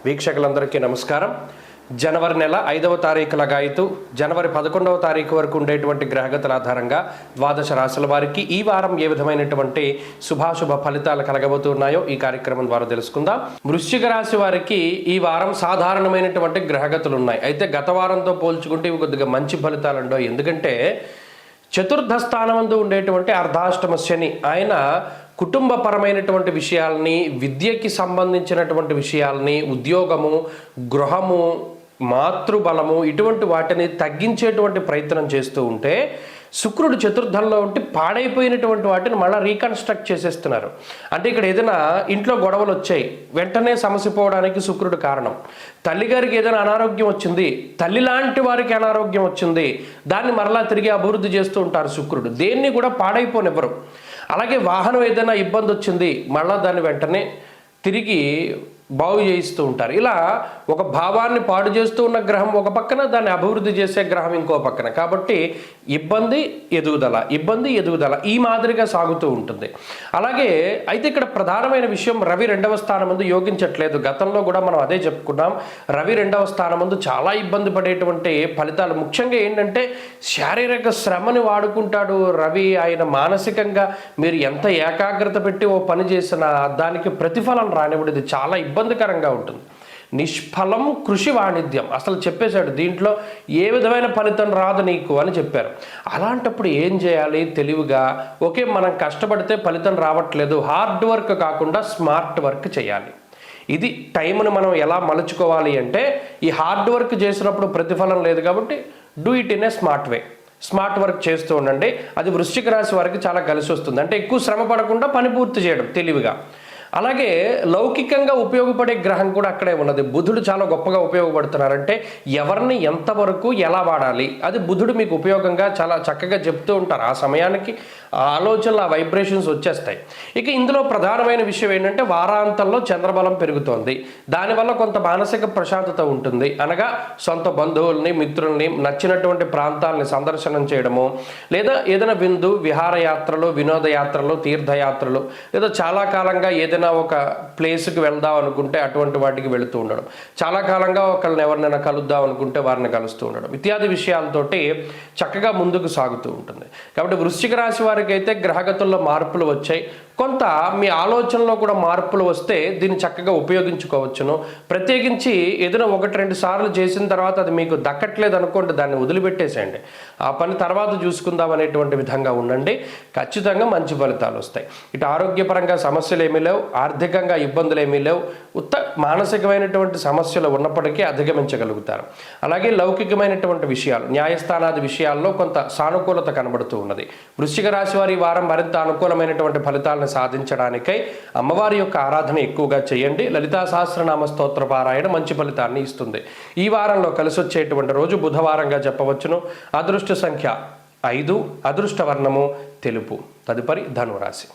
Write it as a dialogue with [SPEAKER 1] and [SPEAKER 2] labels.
[SPEAKER 1] వీక్షకులందరికీ నమస్కారం. జనవరి నెల 5వ తారీఖు లగాయితూ జనవరి 11వ తారీఖు వరకు ఉండేటువంటి గ్రహగతుల ఆధారంగా ద్వాదశ రాశుల వారికి ఈ వారం ఏ విధమైనటువంటి శుభాశుభ ఫలితాలు కలగబోతున్నాయో ఈ కార్యక్రమం ద్వారా తెలుసుకుందాం. వృశ్చిక రాశి వారికి ఈ వారం సాధారణమైనటువంటి గ్రహగతులు ఉన్నాయి. అయితే గత వారంతో పోల్చుకుంటే ఇవి కొద్దిగా మంచి ఫలితాలు ఉండవు. ఎందుకంటే చతుర్థ స్థానమందు ఉండేటువంటి అర్ధాష్టమ శని ఆయన కుటుంబపరమైనటువంటి విషయాల్ని, విద్యకి సంబంధించినటువంటి విషయాల్ని, ఉద్యోగము, గృహము, మాతృబలము ఇటువంటి వాటిని తగ్గించేటువంటి ప్రయత్నం చేస్తూ ఉంటే శుక్రుడు చతుర్థంలో ఉంటే పాడైపోయినటువంటి వాటిని మళ్ళీ రీకన్స్ట్రక్ట్ చేసేస్తున్నారు. అంటే ఇక్కడ ఏదైనా ఇంట్లో గొడవలు వచ్చాయి, వెంటనే సమస్య పోవడానికి శుక్రుడు కారణం. తల్లిగారికి ఏదైనా అనారోగ్యం వచ్చింది, తల్లి లాంటి వారికి అనారోగ్యం వచ్చింది, దాన్ని మరలా తిరిగి అభివృద్ధి చేస్తూ ఉంటారు శుక్రుడు. దేన్ని కూడా పాడైపోనివ్వరు. అలాగే వాహనం ఏదైనా ఇబ్బంది వచ్చింది, మళ్ళీ దాన్ని వెంటనే తిరిగి బాగు చేయిస్తూ ఉంటారు. ఇలా ఒక భావాన్ని పాడు చేస్తూ ఉన్న గ్రహం ఒక పక్కన, దాన్ని అభివృద్ధి చేసే గ్రహం ఇంకో పక్కన. కాబట్టి ఇబ్బంది ఎదుగుదల, ఇబ్బంది ఎదుగుదల ఈ మాదిరిగా సాగుతూ ఉంటుంది. అలాగే అయితే ఇక్కడ ప్రధానమైన విషయం, రవి 2వ స్థానం ముందు యోగించట్లేదు. గతంలో కూడా మనం అదే చెప్పుకున్నాం. రవి 2వ స్థానం ముందు చాలా ఇబ్బంది పడేటువంటి ఫలితాలు. ముఖ్యంగా ఏంటంటే శారీరక శ్రమని వాడుకుంటాడు రవి. ఆయన మానసికంగా మీరు ఎంత ఏకాగ్రత పెట్టి ఓ పని చేసినా దానికి ప్రతిఫలం రానివ్వదు. చాలా ఇబ్బందికరంగా ఉంటుంది. నిష్ఫలం కృషి వాణిజ్యం అసలు చెప్పేశాడు. దీంట్లో ఏ విధమైన ఫలితం రాదు నీకు అని చెప్పారు. అలాంటప్పుడు ఏం చేయాలి? తెలివిగా ఓకే, మనం కష్టపడితే ఫలితం రావట్లేదు, హార్డ్ వర్క్ కాకుండా స్మార్ట్ వర్క్ చేయాలి. ఇది టైంను మనం ఎలా మలుచుకోవాలి అంటే, ఈ హార్డ్ వర్క్ చేసినప్పుడు ప్రతిఫలం లేదు కాబట్టి do it in a smart way. Smart work చేస్తూ ఉండండి. అది వృశ్చిక రాశి వారికి చాలా కలిసి వస్తుంది. అంటే ఎక్కువ శ్రమ పడకుండా పని పూర్తి చేయడం తెలివిగా. అలాగే లౌకికంగా ఉపయోగపడే గ్రహం కూడా అక్కడే ఉన్నది. బుధుడు చాలా గొప్పగా ఉపయోగపడుతున్నారంటే ఎవరిని ఎంతవరకు ఎలా వాడాలి అది బుధుడు మీకు ఉపయోగంగా చాలా చక్కగా చెప్తూ ఉంటారు. ఆ సమయానికి ఆ ఆలోచనలు, ఆ వైబ్రేషన్స్ వచ్చేస్తాయి. ఇక ఇందులో ప్రధానమైన విషయం ఏంటంటే వారాంతంలో చంద్రబలం పెరుగుతోంది. దానివల్ల కొంత మానసిక ప్రశాంతత ఉంటుంది. అనగా సొంత బంధువుల్ని, మిత్రుల్ని, నచ్చినటువంటి ప్రాంతాలని సందర్శనం చేయడము, లేదా ఏదైనా విహారయాత్రలు, వినోదయాత్రలు, తీర్థయాత్రలు, లేదా చాలా కాలంగా ఏదైనా ఒక ప్లేస్కి వెళ్దాం అనుకుంటే అటువంటి వాటికి వెళుతూ ఉండడం, చాలా కాలంగా ఒకళ్ళని ఎవరినైనా కలుద్దాం అనుకుంటే వారిని కలుస్తూ ఉండడం ఇత్యాది విషయాలతోటి చక్కగా ముందుకు సాగుతూ ఉంటుంది. కాబట్టి వృశ్చిక రాశి వారికి అయితే గ్రహగతుల్లో మార్పులు వచ్చాయి. కొంత మీ ఆలోచనలో కూడా మార్పులు వస్తే దీన్ని చక్కగా ఉపయోగించుకోవచ్చును. ప్రత్యేకించి ఏదైనా 1-2 సార్లు చేసిన తర్వాత అది మీకు దక్కట్లేదు అనుకోండి, దాన్ని వదిలిపెట్టేసేయండి. ఆ పని తర్వాత చూసుకుందాం అనేటువంటి విధంగా ఉండండి. ఖచ్చితంగా మంచి ఫలితాలు వస్తాయి. ఇటు ఆరోగ్యపరంగా సమస్యలు ఏమీ లేవు, ఆర్థికంగా ఇబ్బందులు ఏమీ లేవు. మానసికమైనటువంటి సమస్యలు ఉన్నప్పటికీ అధిగమించగలుగుతారు. అలాగే లౌకికమైనటువంటి విషయాలు, న్యాయస్థానాది విషయాల్లో కొంత సానుకూలత కనబడుతూ ఉన్నది. వృశ్చిక రాశి వారి వారం మరింత అనుకూలమైనటువంటి ఫలితాలను సాధించడానికై అమ్మవారి యొక్క ఆరాధన ఎక్కువగా చేయండి. లలితా సహస్రనామ స్తోత్ర పారాయణ మంచి ఫలితాన్ని ఇస్తుంది. ఈ వారంలో కలిసి వచ్చేటువంటి రోజు బుధవారంగా చెప్పవచ్చును. అదృష్ట సంఖ్య 5, అదృష్ట వర్ణము తెలుపు. తదుపరి ధనురాశి.